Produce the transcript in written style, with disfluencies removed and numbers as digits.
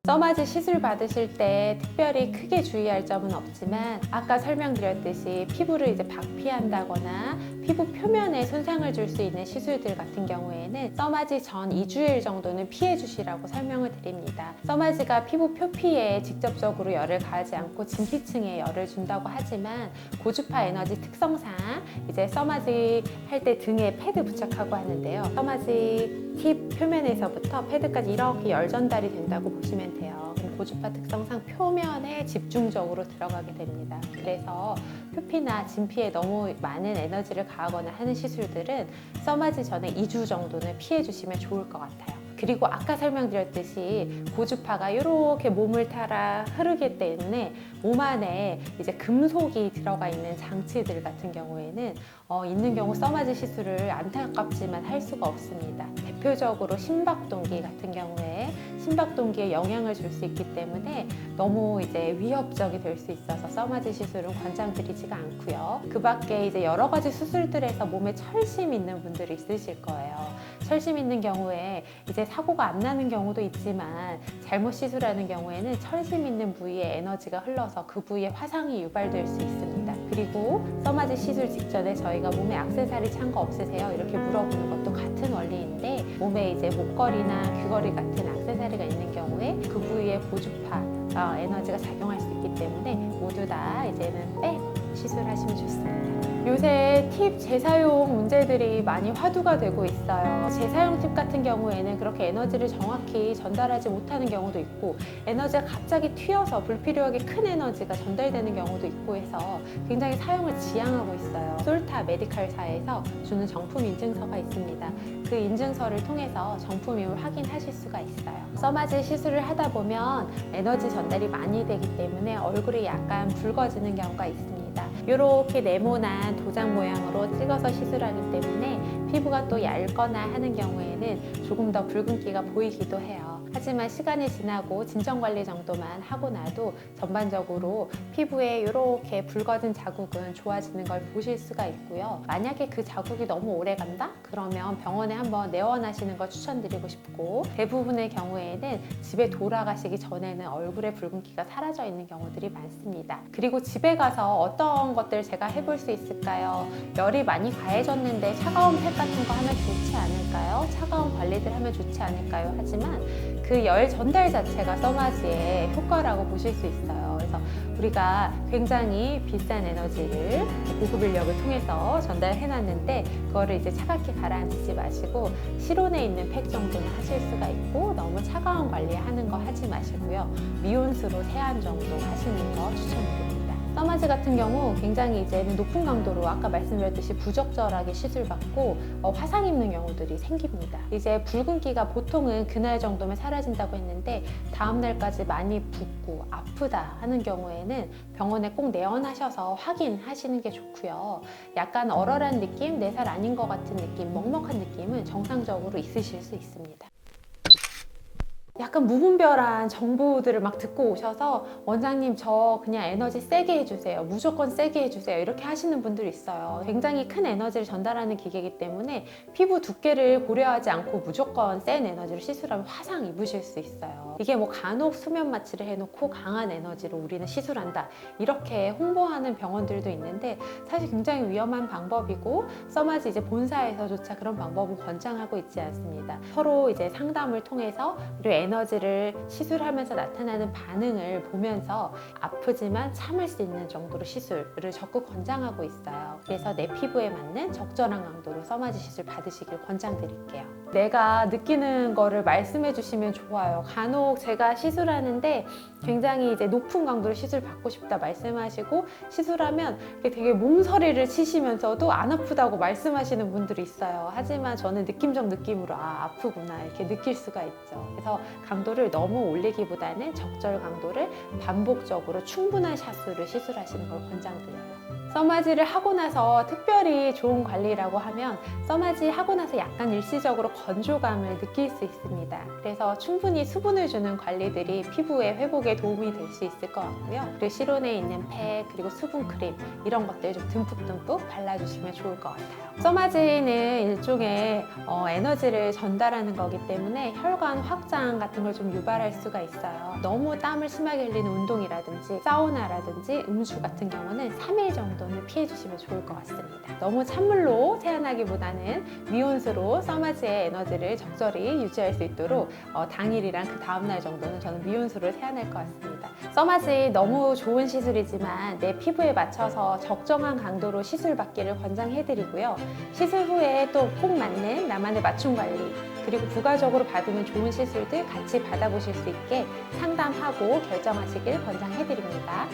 써마지 시술 받으실 때 특별히 크게 주의할 점은 없지만 아까 설명드렸듯이 피부를 이제 박피한다거나 피부 표면에 손상을 줄 수 있는 시술들 같은 경우에는 써마지 전 2주일 정도는 피해 주시라고 설명을 드립니다. 써마지가 피부 표피에 직접적으로 열을 가하지 않고 진피층에 열을 준다고 하지만 고주파 에너지 특성상 이제 써마지 할 때 등에 패드 부착하고 하는데요. 써마지 팁 표면에서부터 패드까지 이렇게 열 전달이 된다고 보시면 돼요. 고주파 특성상 표면에 집중적으로 들어가게 됩니다. 그래서 표피나 진피에 너무 많은 에너지를 가하거나 하는 시술들은 써마지 전에 2주 정도는 피해 주시면 좋을 것 같아요. 그리고 아까 설명드렸듯이 고주파가 이렇게 몸을 따라 흐르기 때문에 몸 안에 이제 금속이 들어가 있는 장치들 같은 경우에는 있는 경우 써마지 시술을 안타깝지만 할 수가 없습니다. 대표적으로 심박동기 같은 경우에 심박동기에 영향을 줄 수 있기 때문에 너무 이제 위협적이 될 수 있어서 써마지 시술은 권장드리지가 않고요. 그 밖에 이제 여러 가지 수술들에서 몸에 철심 있는 분들이 있으실 거예요. 철심 있는 경우에 이제 사고가 안 나는 경우도 있지만 잘못 시술하는 경우에는 철심 있는 부위에 에너지가 흘러서 그 부위에 화상이 유발될 수 있습니다. 그리고 써마지 시술 직전에 저희가 몸에 액세서리 찬 거 없으세요? 이렇게 물어보는 것도 같은 원리인데 몸에 이제 목걸이나 귀걸이 같은 액세서리가 있는 경우에 그 부위에 고주파 에너지가 작용할 수 있기 때문에 모두 다 이제는 빼고 시술하시면 좋습니다. 요새 팁 재사용 문제들이 많이 화두가 되고 있어요. 재사용 팁 같은 경우에는 그렇게 에너지를 정확히 전달하지 못하는 경우도 있고 에너지가 갑자기 튀어서 불필요하게 큰 에너지가 전달되는 경우도 있고 해서 굉장히 사용을 지양하고 있어요. 솔타 메디칼사에서 주는 정품 인증서가 있습니다. 그 인증서를 통해서 정품임을 확인하실 수가 있어요. 써마지 시술을 하다 보면 에너지 전달이 많이 되기 때문에 얼굴이 약간 붉어지는 경우가 있습니다. 이렇게 네모난 도장 모양으로 찍어서 시술하기 때문에 피부가 또 얇거나 하는 경우에는 조금 더 붉은기가 보이기도 해요. 하지만 시간이 지나고 진정관리 정도만 하고 나도 전반적으로 피부에 이렇게 붉어진 자국은 좋아지는 걸 보실 수가 있고요. 만약에 그 자국이 너무 오래 간다? 그러면 병원에 한번 내원하시는 걸 추천드리고 싶고 대부분의 경우에는 집에 돌아가시기 전에는 얼굴에 붉은기가 사라져 있는 경우들이 많습니다. 그리고 집에 가서 어떤 것들 제가 해볼 수 있을까요? 열이 많이 가해졌는데 차가운 팩 같은 거 하면 좋지 않을까요? 차가운 관리들 하면 좋지 않을까요? 하지만 그 열 전달 자체가 써마지의 효과라고 보실 수 있어요. 그래서 우리가 굉장히 비싼 에너지를 고급 인력을 통해서 전달해 놨는데 그거를 이제 차갑게 가라앉히지 마시고 실온에 있는 팩 정도는 하실 수가 있고 너무 차가운 관리하는 거 하지 마시고요. 미온수로 세안 정도 하시는 거 추천드립니다. 써마지 같은 경우 굉장히 이제는 높은 강도로 아까 말씀드렸듯이 부적절하게 시술받고 화상 입는 경우들이 생깁니다. 이제 붉은기가 보통은 그날 정도면 사라진다고 했는데 다음 날까지 많이 붓고 아프다 하는 경우에는 병원에 꼭 내원하셔서 확인하시는 게 좋고요. 약간 얼얼한 느낌, 내 살 아닌 것 같은 느낌, 먹먹한 느낌은 정상적으로 있으실 수 있습니다. 약간 무분별한 정보들을 막 듣고 오셔서 원장님 저 그냥 에너지 세게 해주세요. 무조건 세게 해주세요. 이렇게 하시는 분들이 있어요. 굉장히 큰 에너지를 전달하는 기계이기 때문에 피부 두께를 고려하지 않고 무조건 센 에너지를 시술하면 화상 입으실 수 있어요. 이게 뭐 간혹 수면 마취를 해놓고 강한 에너지로 우리는 시술한다. 이렇게 홍보하는 병원들도 있는데 사실 굉장히 위험한 방법이고 써마지 이제 본사에서조차 그런 방법은 권장하고 있지 않습니다. 서로 이제 상담을 통해서 우리 에너지를 시술하면서 나타나는 반응을 보면서 아프지만 참을 수 있는 정도로 시술을 적극 권장하고 있어요. 그래서 내 피부에 맞는 적절한 강도로 써마지 시술 받으시길 권장드릴게요. 내가 느끼는 거를 말씀해 주시면 좋아요. 간혹 제가 시술하는데 굉장히 이제 높은 강도로 시술 받고 싶다 말씀하시고 시술하면 되게 몸서리를 치시면서도 안 아프다고 말씀하시는 분들이 있어요. 하지만 저는 느낌적 느낌으로 아프구나 이렇게 느낄 수가 있죠. 그래서 강도를 너무 올리기보다는 적절 강도를 반복적으로 충분한 샷수를 시술하시는 걸 권장드려요. 써마지를 하고 나서 특별히 좋은 관리라고 하면 써마지 하고 나서 약간 일시적으로 건조감을 느낄 수 있습니다. 그래서 충분히 수분을 주는 관리들이 피부의 회복에 도움이 될 수 있을 것 같고요. 그리고 실온에 있는 팩 그리고 수분 크림 이런 것들 좀 듬뿍듬뿍 발라주시면 좋을 것 같아요. 써마지는 일종의 에너지를 전달하는 거기 때문에 혈관 확장 같은 걸 좀 유발할 수가 있어요. 너무 땀을 심하게 흘리는 운동이라든지 사우나라든지 음주 같은 경우는 3일 정도는 피해 주시면 좋을 것 같습니다. 너무 찬물로 세안하기보다는 미온수로 써마지의 에너지를 적절히 유지할 수 있도록 당일이랑 그 다음날 정도는 저는 미온수로 세안할 것 같습니다. 써마지 너무 좋은 시술이지만 내 피부에 맞춰서 적정한 강도로 시술 받기를 권장해드리고요. 시술 후에 또 꼭 맞는 나만의 맞춤 관리 그리고 부가적으로 받으면 좋은 시술들 같이 받아보실 수 있게 상담하고 결정하시길 권장해드립니다.